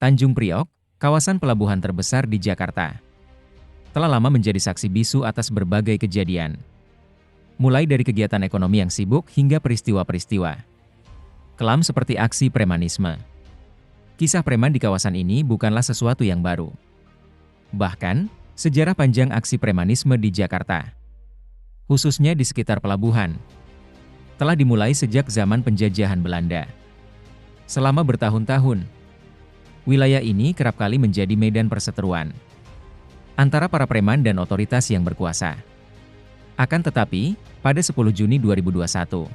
Tanjung Priok, kawasan pelabuhan terbesar di Jakarta, telah lama menjadi saksi bisu atas berbagai kejadian. Mulai dari kegiatan ekonomi yang sibuk hingga peristiwa-peristiwa kelam seperti aksi premanisme. Kisah preman di kawasan ini bukanlah sesuatu yang baru. Bahkan, sejarah panjang aksi premanisme di Jakarta, khususnya di sekitar pelabuhan, telah dimulai sejak zaman penjajahan Belanda. Selama bertahun-tahun, wilayah ini kerap kali menjadi medan perseteruan antara para preman dan otoritas yang berkuasa. Akan tetapi, pada 10 Juni 2021,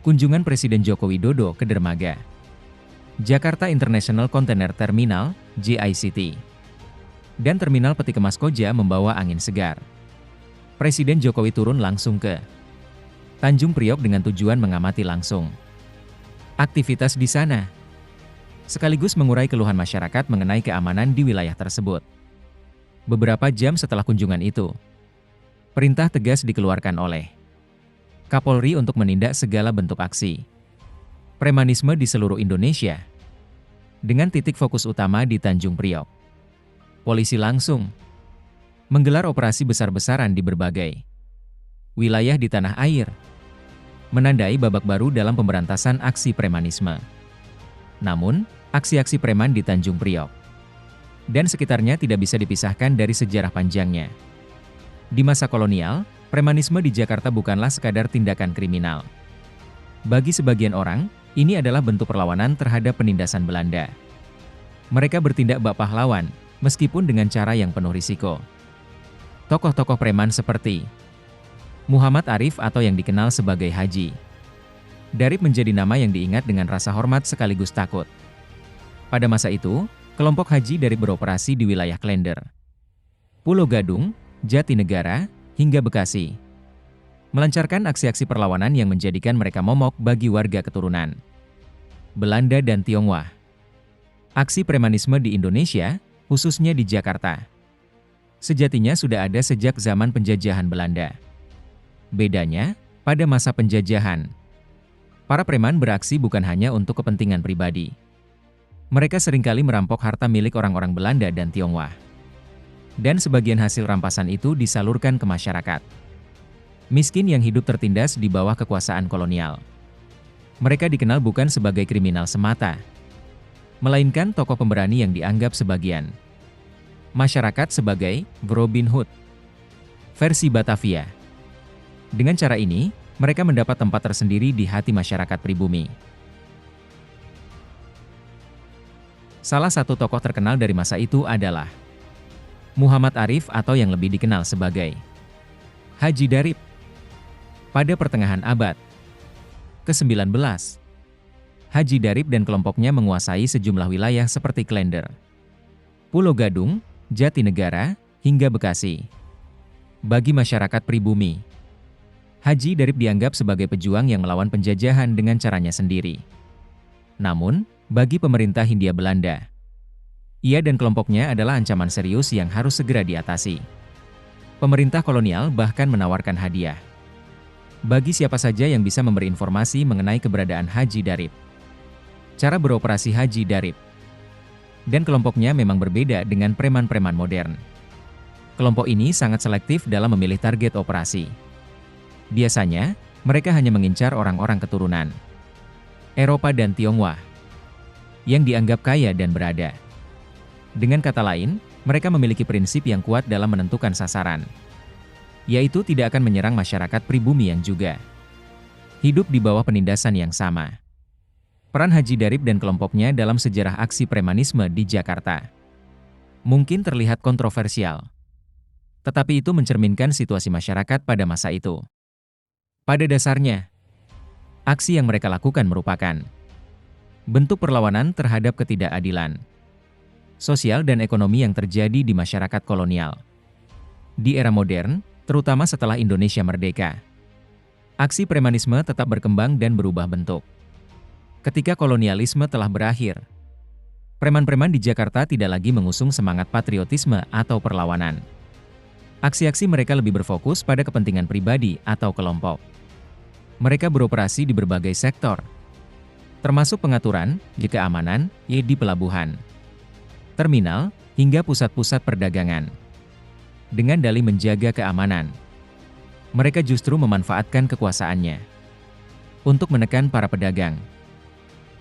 kunjungan Presiden Joko Widodo ke dermaga Jakarta International Container Terminal (JICT) dan Terminal Peti Kemas Koja membawa angin segar. Presiden Jokowi turun langsung ke Tanjung Priok dengan tujuan mengamati langsung aktivitas di sana, sekaligus mengurai keluhan masyarakat mengenai keamanan di wilayah tersebut. Beberapa jam setelah kunjungan itu, perintah tegas dikeluarkan oleh Kapolri untuk menindak segala bentuk aksi premanisme di seluruh Indonesia, dengan titik fokus utama di Tanjung Priok. Polisi langsung menggelar operasi besar-besaran di berbagai wilayah di tanah air, menandai babak baru dalam pemberantasan aksi premanisme. Namun, aksi-aksi preman di Tanjung Priok dan sekitarnya tidak bisa dipisahkan dari sejarah panjangnya. Di masa kolonial, premanisme di Jakarta bukanlah sekadar tindakan kriminal. Bagi sebagian orang, ini adalah bentuk perlawanan terhadap penindasan Belanda. Mereka bertindak bak pahlawan, meskipun dengan cara yang penuh risiko. Tokoh-tokoh preman seperti Muhammad Arif atau yang dikenal sebagai Haji Darip menjadi nama yang diingat dengan rasa hormat sekaligus takut. Pada masa itu, kelompok Haji Darip beroperasi di wilayah Klender, Pulau Gadung, Jatinegara, hingga Bekasi, melancarkan aksi-aksi perlawanan yang menjadikan mereka momok bagi warga keturunan Belanda dan Tionghoa. Aksi premanisme di Indonesia, khususnya di Jakarta, sejatinya sudah ada sejak zaman penjajahan Belanda. Bedanya, pada masa penjajahan, para preman beraksi bukan hanya untuk kepentingan pribadi. Mereka seringkali merampok harta milik orang-orang Belanda dan Tionghoa. Dan sebagian hasil rampasan itu disalurkan ke masyarakat miskin yang hidup tertindas di bawah kekuasaan kolonial. Mereka dikenal bukan sebagai kriminal semata, melainkan tokoh pemberani yang dianggap sebagian masyarakat sebagai Robin Hood versi Batavia. Dengan cara ini, mereka mendapat tempat tersendiri di hati masyarakat pribumi. Salah satu tokoh terkenal dari masa itu adalah Muhammad Arif atau yang lebih dikenal sebagai Haji Darip. Pada pertengahan abad ke-19, Haji Darip dan kelompoknya menguasai sejumlah wilayah seperti Klender, Pulau Gadung, Jatinegara, hingga Bekasi. Bagi masyarakat pribumi, Haji Darip dianggap sebagai pejuang yang melawan penjajahan dengan caranya sendiri. Namun, bagi pemerintah Hindia Belanda, ia dan kelompoknya adalah ancaman serius yang harus segera diatasi. Pemerintah kolonial bahkan menawarkan hadiah bagi siapa saja yang bisa memberi informasi mengenai keberadaan Haji Darip. Cara beroperasi Haji Darip dan kelompoknya memang berbeda dengan preman-preman modern. Kelompok ini sangat selektif dalam memilih target operasi. Biasanya, mereka hanya mengincar orang-orang keturunan Eropa dan Tionghoa yang dianggap kaya dan berada. Dengan kata lain, mereka memiliki prinsip yang kuat dalam menentukan sasaran, yaitu tidak akan menyerang masyarakat pribumi yang juga hidup di bawah penindasan yang sama. Peran Haji Darip dan kelompoknya dalam sejarah aksi premanisme di Jakarta mungkin terlihat kontroversial, tetapi itu mencerminkan situasi masyarakat pada masa itu. Pada dasarnya, aksi yang mereka lakukan merupakan bentuk perlawanan terhadap ketidakadilan sosial dan ekonomi yang terjadi di masyarakat kolonial. Di era modern, terutama setelah Indonesia merdeka, aksi premanisme tetap berkembang dan berubah bentuk. Ketika kolonialisme telah berakhir, preman-preman di Jakarta tidak lagi mengusung semangat patriotisme atau perlawanan. Aksi-aksi mereka lebih berfokus pada kepentingan pribadi atau kelompok. Mereka beroperasi di berbagai sektor, termasuk pengaturan, keamanan, di pelabuhan, terminal, hingga pusat-pusat perdagangan. Dengan dalih menjaga keamanan, mereka justru memanfaatkan kekuasaannya untuk menekan para pedagang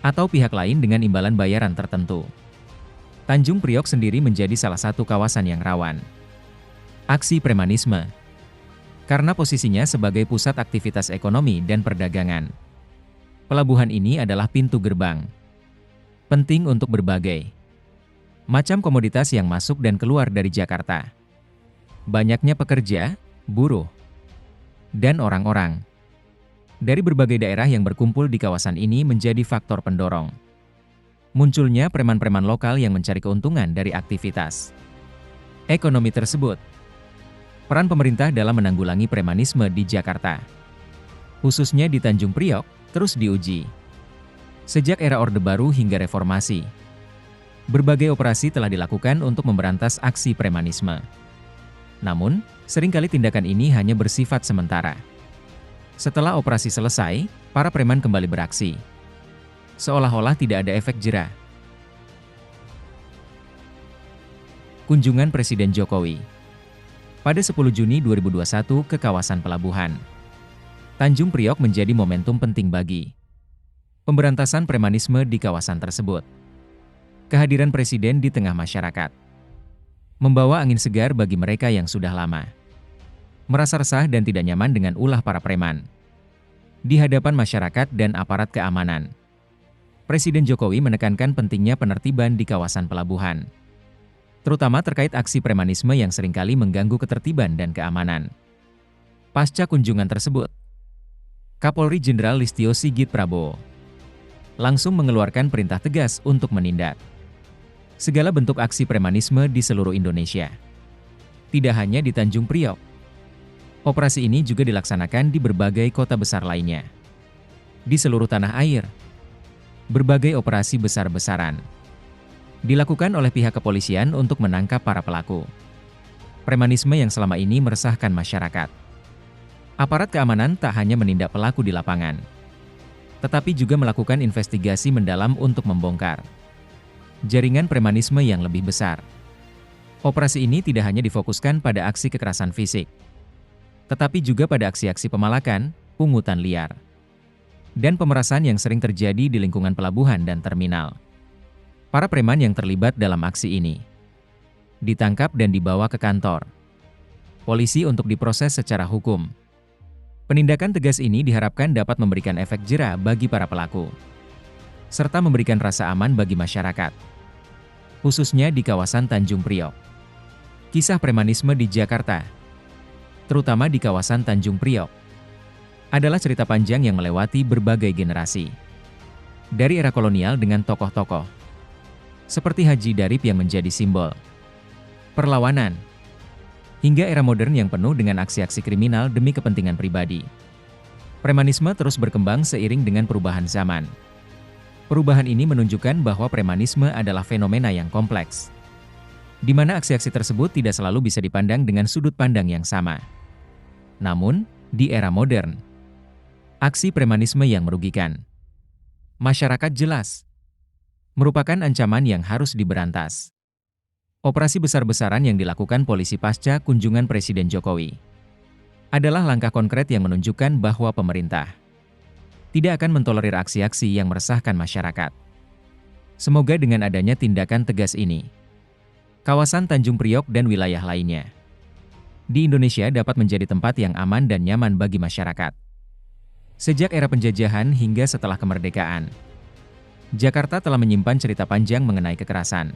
atau pihak lain dengan imbalan bayaran tertentu. Tanjung Priok sendiri menjadi salah satu kawasan yang rawan aksi premanisme karena posisinya sebagai pusat aktivitas ekonomi dan perdagangan. Pelabuhan ini adalah pintu gerbang penting untuk berbagai macam komoditas yang masuk dan keluar dari Jakarta. Banyaknya pekerja, buruh, dan orang-orang dari berbagai daerah yang berkumpul di kawasan ini menjadi faktor pendorong munculnya preman-preman lokal yang mencari keuntungan dari aktivitas ekonomi tersebut. Peran pemerintah dalam menanggulangi premanisme di Jakarta, khususnya di Tanjung Priok, terus diuji. Sejak era Orde Baru hingga Reformasi, berbagai operasi telah dilakukan untuk memberantas aksi premanisme. Namun, seringkali tindakan ini hanya bersifat sementara. Setelah operasi selesai, para preman kembali beraksi, seolah-olah tidak ada efek jera. Kunjungan Presiden Jokowi pada 10 Juni 2021 ke kawasan pelabuhan Tanjung Priok menjadi momentum penting bagi pemberantasan premanisme di kawasan tersebut. Kehadiran Presiden di tengah masyarakat membawa angin segar bagi mereka yang sudah lama merasa resah dan tidak nyaman dengan ulah para preman di hadapan masyarakat dan aparat keamanan. Presiden Jokowi menekankan pentingnya penertiban di kawasan pelabuhan, terutama terkait aksi premanisme yang seringkali mengganggu ketertiban dan keamanan. Pasca kunjungan tersebut, Kapolri Jenderal Listio Sigit Prabowo langsung mengeluarkan perintah tegas untuk menindak segala bentuk aksi premanisme di seluruh Indonesia. Tidak hanya di Tanjung Priok, operasi ini juga dilaksanakan di berbagai kota besar lainnya. Di seluruh tanah air, berbagai operasi besar-besaran dilakukan oleh pihak kepolisian untuk menangkap para pelaku premanisme yang selama ini meresahkan masyarakat. Aparat keamanan tak hanya menindak pelaku di lapangan, tetapi juga melakukan investigasi mendalam untuk membongkar jaringan premanisme yang lebih besar. Operasi ini tidak hanya difokuskan pada aksi kekerasan fisik, tetapi juga pada aksi-aksi pemalakan, pungutan liar, dan pemerasan yang sering terjadi di lingkungan pelabuhan dan terminal. Para preman yang terlibat dalam aksi ini ditangkap dan dibawa ke kantor polisi untuk diproses secara hukum. Penindakan tegas ini diharapkan dapat memberikan efek jera bagi para pelaku, serta memberikan rasa aman bagi masyarakat, khususnya di kawasan Tanjung Priok. Kisah premanisme di Jakarta, terutama di kawasan Tanjung Priok, adalah cerita panjang yang melewati berbagai generasi. Dari era kolonial dengan tokoh-tokoh seperti Haji Darip yang menjadi simbol perlawanan, hingga era modern yang penuh dengan aksi-aksi kriminal demi kepentingan pribadi. Premanisme terus berkembang seiring dengan perubahan zaman. Perubahan ini menunjukkan bahwa premanisme adalah fenomena yang kompleks, di mana aksi-aksi tersebut tidak selalu bisa dipandang dengan sudut pandang yang sama. Namun, di era modern, aksi premanisme yang merugikan masyarakat jelas merupakan ancaman yang harus diberantas. Operasi besar-besaran yang dilakukan polisi pasca kunjungan Presiden Jokowi adalah langkah konkret yang menunjukkan bahwa pemerintah tidak akan mentolerir aksi-aksi yang meresahkan masyarakat. Semoga dengan adanya tindakan tegas ini, kawasan Tanjung Priok dan wilayah lainnya di Indonesia dapat menjadi tempat yang aman dan nyaman bagi masyarakat. Sejak era penjajahan hingga setelah kemerdekaan, Jakarta telah menyimpan cerita panjang mengenai kekerasan,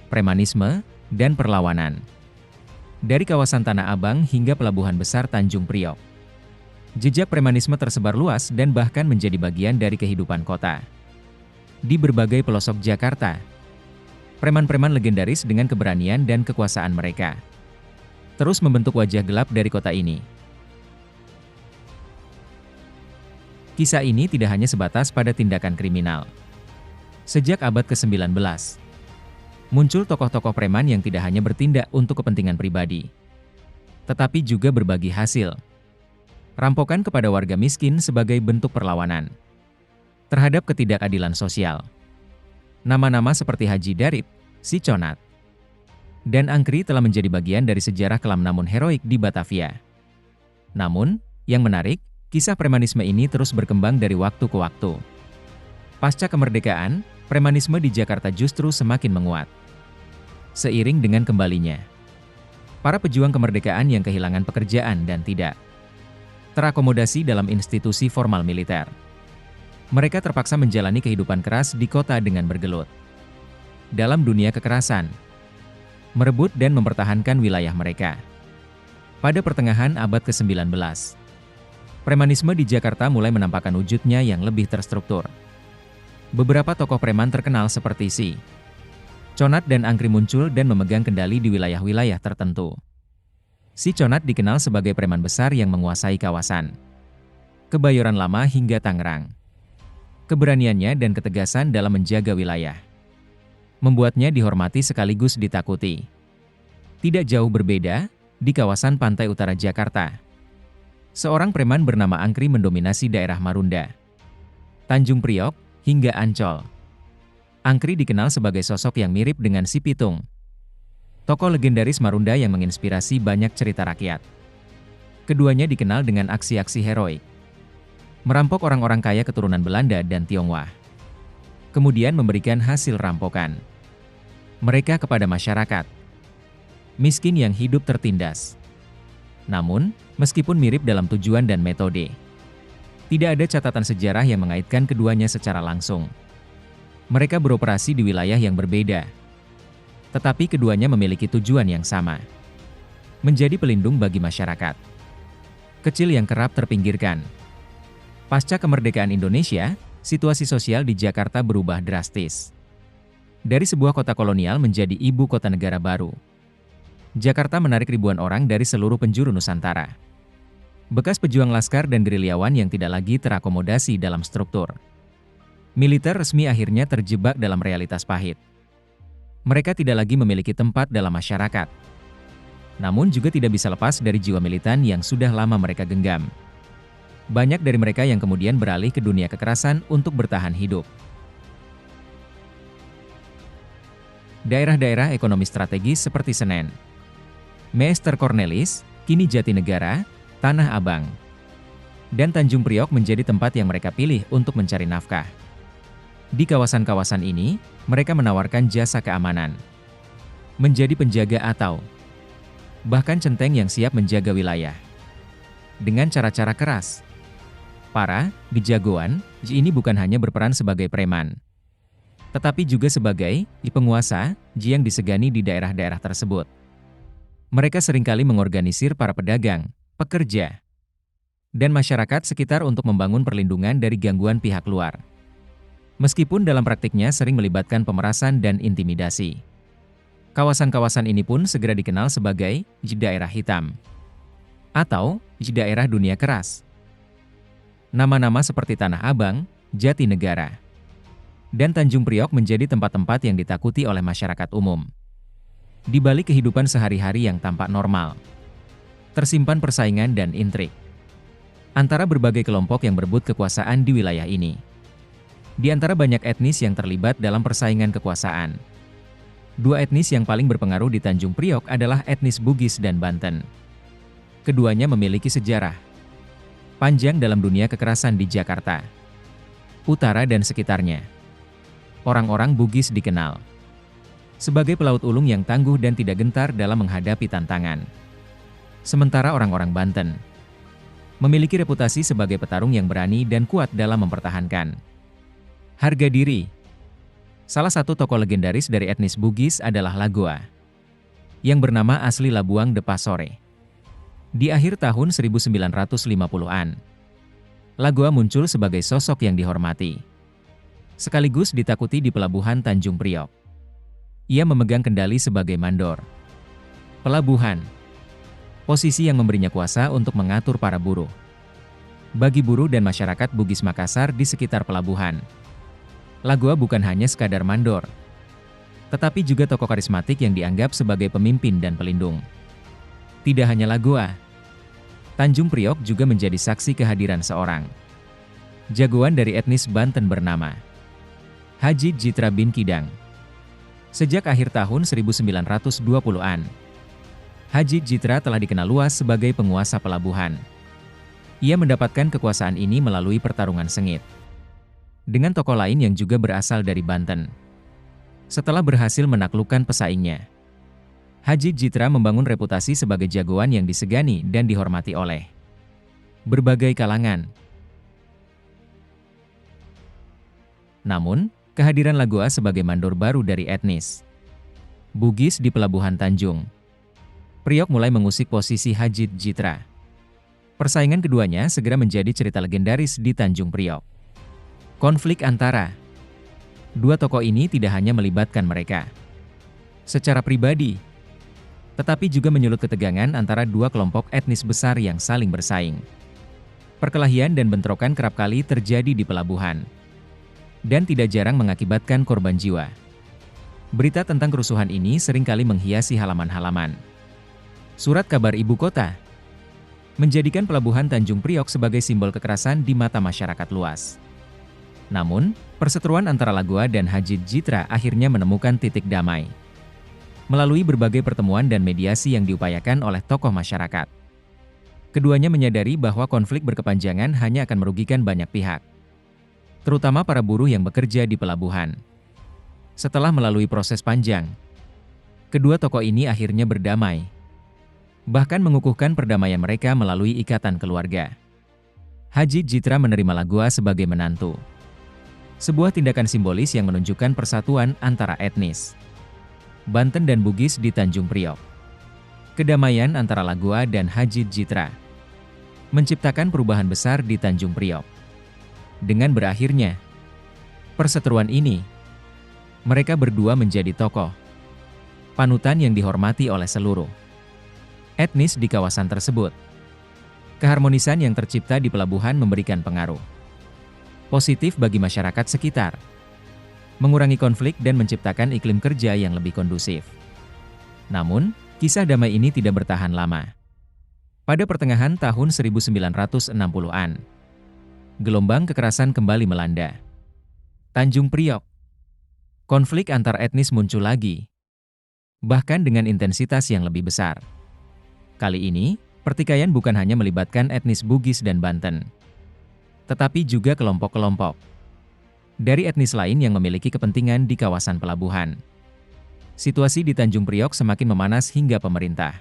premanisme, dan perlawanan. Dari kawasan Tanah Abang hingga pelabuhan besar Tanjung Priok, jejak premanisme tersebar luas dan bahkan menjadi bagian dari kehidupan kota. Di berbagai pelosok Jakarta, preman-preman legendaris dengan keberanian dan kekuasaan mereka terus membentuk wajah gelap dari kota ini. Kisah ini tidak hanya sebatas pada tindakan kriminal. Sejak abad ke-19, muncul tokoh-tokoh preman yang tidak hanya bertindak untuk kepentingan pribadi, tetapi juga berbagi hasil rampokan kepada warga miskin sebagai bentuk perlawanan terhadap ketidakadilan sosial. Nama-nama seperti Haji Darip, Si Conat, dan Angkri telah menjadi bagian dari sejarah kelam namun heroik di Batavia. Namun, yang menarik, kisah premanisme ini terus berkembang dari waktu ke waktu. Pasca kemerdekaan, premanisme di Jakarta justru semakin menguat. Seiring dengan kembalinya para pejuang kemerdekaan yang kehilangan pekerjaan dan tidak terakomodasi dalam institusi formal militer, mereka terpaksa menjalani kehidupan keras di kota dengan bergelut dalam dunia kekerasan, merebut dan mempertahankan wilayah mereka. Pada pertengahan abad ke-19, premanisme di Jakarta mulai menampakkan wujudnya yang lebih terstruktur. Beberapa tokoh preman terkenal seperti Si Conat dan Angkri muncul dan memegang kendali di wilayah-wilayah tertentu. Si Conat dikenal sebagai preman besar yang menguasai kawasan Kebayoran Lama hingga Tangerang. Keberaniannya dan ketegasan dalam menjaga wilayah membuatnya dihormati sekaligus ditakuti. Tidak jauh berbeda, di kawasan pantai utara Jakarta, seorang preman bernama Angkri mendominasi daerah Marunda, Tanjung Priok, hingga Ancol. Angkri dikenal sebagai sosok yang mirip dengan Si Pitung, tokoh legendaris Marunda yang menginspirasi banyak cerita rakyat. Keduanya dikenal dengan aksi-aksi heroik, merampok orang-orang kaya keturunan Belanda dan Tionghoa, kemudian memberikan hasil rampokan mereka kepada masyarakat miskin yang hidup tertindas. Namun, meskipun mirip dalam tujuan dan metode, tidak ada catatan sejarah yang mengaitkan keduanya secara langsung. Mereka beroperasi di wilayah yang berbeda, tetapi keduanya memiliki tujuan yang sama: menjadi pelindung bagi masyarakat kecil yang kerap terpinggirkan. Pasca kemerdekaan Indonesia, situasi sosial di Jakarta berubah drastis. Dari sebuah kota kolonial menjadi ibu kota negara baru, Jakarta menarik ribuan orang dari seluruh penjuru Nusantara. Bekas pejuang laskar dan gerilyawan yang tidak lagi terakomodasi dalam struktur militer resmi akhirnya terjebak dalam realitas pahit. Mereka tidak lagi memiliki tempat dalam masyarakat, namun juga tidak bisa lepas dari jiwa militan yang sudah lama mereka genggam. Banyak dari mereka yang kemudian beralih ke dunia kekerasan untuk bertahan hidup. Daerah-daerah ekonomi strategis seperti Senen, Meester Cornelis, kini Jatinegara, Tanah Abang, dan Tanjung Priok menjadi tempat yang mereka pilih untuk mencari nafkah. Di kawasan-kawasan ini, mereka menawarkan jasa keamanan, menjadi penjaga atau bahkan centeng yang siap menjaga wilayah dengan cara-cara keras. Para jagoan ini bukan hanya berperan sebagai preman, tetapi juga sebagai penguasa yang disegani di daerah-daerah tersebut. Mereka seringkali mengorganisir para pedagang, pekerja, dan masyarakat sekitar untuk membangun perlindungan dari gangguan pihak luar. Meskipun dalam praktiknya sering melibatkan pemerasan dan intimidasi. Kawasan-kawasan ini pun segera dikenal sebagai daerah hitam atau daerah dunia keras. Nama-nama seperti Tanah Abang, Jatinegara, dan Tanjung Priok menjadi tempat-tempat yang ditakuti oleh masyarakat umum. Di balik kehidupan sehari-hari yang tampak normal, tersimpan persaingan dan intrik antara berbagai kelompok yang berebut kekuasaan di wilayah ini. Di antara banyak etnis yang terlibat dalam persaingan kekuasaan, dua etnis yang paling berpengaruh di Tanjung Priok adalah etnis Bugis dan Banten. Keduanya memiliki sejarah panjang dalam dunia kekerasan di Jakarta Utara dan sekitarnya. Orang-orang Bugis dikenal sebagai pelaut ulung yang tangguh dan tidak gentar dalam menghadapi tantangan. Sementara orang-orang Banten memiliki reputasi sebagai petarung yang berani dan kuat dalam mempertahankan harga diri. Salah satu tokoh legendaris dari etnis Bugis adalah Lagoa, yang bernama asli Labuang de Pasore. Di akhir tahun 1950-an, Lagoa muncul sebagai sosok yang dihormati, sekaligus ditakuti di pelabuhan Tanjung Priok. Ia memegang kendali sebagai mandor pelabuhan, posisi yang memberinya kuasa untuk mengatur para buruh. Bagi buruh dan masyarakat Bugis Makassar di sekitar pelabuhan, Lagoa bukan hanya sekadar mandor, tetapi juga tokoh karismatik yang dianggap sebagai pemimpin dan pelindung. Tidak hanya Lagoa, Tanjung Priok juga menjadi saksi kehadiran seorang jagoan dari etnis Banten bernama Haji Jitra bin Kidang. Sejak akhir tahun 1920-an, Haji Jitra telah dikenal luas sebagai penguasa pelabuhan. Ia mendapatkan kekuasaan ini melalui pertarungan sengit dengan tokoh lain yang juga berasal dari Banten. Setelah berhasil menaklukkan pesaingnya, Haji Jitra membangun reputasi sebagai jagoan yang disegani dan dihormati oleh berbagai kalangan. Namun, kehadiran Lagoa sebagai mandor baru dari etnis Bugis di Pelabuhan Tanjung Priok mulai mengusik posisi Haji Jitra. Persaingan keduanya segera menjadi cerita legendaris di Tanjung Priok. Konflik antara dua tokoh ini tidak hanya melibatkan mereka secara pribadi, tetapi juga menyulut ketegangan antara dua kelompok etnis besar yang saling bersaing. Perkelahian dan bentrokan kerap kali terjadi di pelabuhan, dan tidak jarang mengakibatkan korban jiwa. Berita tentang kerusuhan ini seringkali menghiasi halaman-halaman surat kabar ibu kota, menjadikan Pelabuhan Tanjung Priok sebagai simbol kekerasan di mata masyarakat luas. Namun, perseteruan antara Lagoa dan Haji Jitra akhirnya menemukan titik damai melalui berbagai pertemuan dan mediasi yang diupayakan oleh tokoh masyarakat. Keduanya menyadari bahwa konflik berkepanjangan hanya akan merugikan banyak pihak, terutama para buruh yang bekerja di pelabuhan. Setelah melalui proses panjang, kedua tokoh ini akhirnya berdamai, bahkan mengukuhkan perdamaian mereka melalui ikatan keluarga. Haji Jitra menerima Lagoa sebagai menantu, sebuah tindakan simbolis yang menunjukkan persatuan antara etnis Banten dan Bugis di Tanjung Priok. Kedamaian antara Lagoa dan Haji Jitra menciptakan perubahan besar di Tanjung Priok. Dengan berakhirnya perseteruan ini, mereka berdua menjadi tokoh panutan yang dihormati oleh seluruh etnis di kawasan tersebut. Keharmonisan yang tercipta di pelabuhan memberikan pengaruh positif bagi masyarakat sekitar, mengurangi konflik dan menciptakan iklim kerja yang lebih kondusif. Namun, kisah damai ini tidak bertahan lama. Pada pertengahan tahun 1960-an, gelombang kekerasan kembali melanda Tanjung Priok. Konflik antar etnis muncul lagi, bahkan dengan intensitas yang lebih besar. Kali ini, pertikaian bukan hanya melibatkan etnis Bugis dan Banten, tetapi juga kelompok-kelompok dari etnis lain yang memiliki kepentingan di kawasan pelabuhan. Situasi di Tanjung Priok semakin memanas hingga pemerintah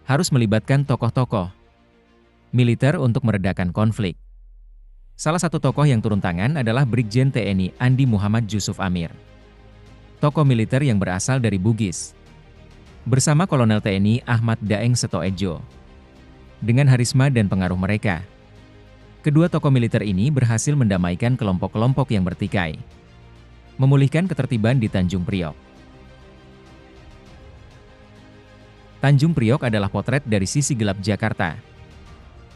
harus melibatkan tokoh-tokoh militer untuk meredakan konflik. Salah satu tokoh yang turun tangan adalah Brigjen TNI Andi Muhammad Jusuf Amir, tokoh militer yang berasal dari Bugis, bersama Kolonel TNI Ahmad Daeng Setoejo. Dengan harisma dan pengaruh mereka, kedua tokoh militer ini berhasil mendamaikan kelompok-kelompok yang bertikai, memulihkan ketertiban di Tanjung Priok. Tanjung Priok adalah potret dari sisi gelap Jakarta,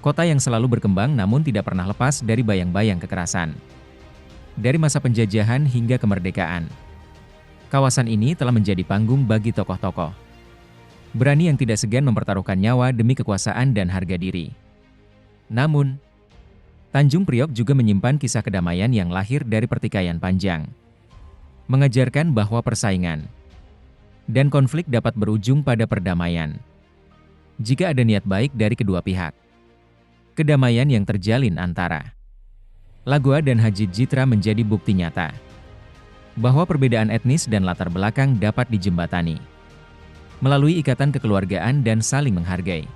kota yang selalu berkembang namun tidak pernah lepas dari bayang-bayang kekerasan. Dari masa penjajahan hingga kemerdekaan, kawasan ini telah menjadi panggung bagi tokoh-tokoh berani yang tidak segan mempertaruhkan nyawa demi kekuasaan dan harga diri. Namun, Tanjung Priok juga menyimpan kisah kedamaian yang lahir dari pertikaian panjang, mengajarkan bahwa persaingan dan konflik dapat berujung pada perdamaian jika ada niat baik dari kedua pihak. Kedamaian yang terjalin antara Lagoa dan Haji Jitra menjadi bukti nyata bahwa perbedaan etnis dan latar belakang dapat dijembatani melalui ikatan kekeluargaan dan saling menghargai.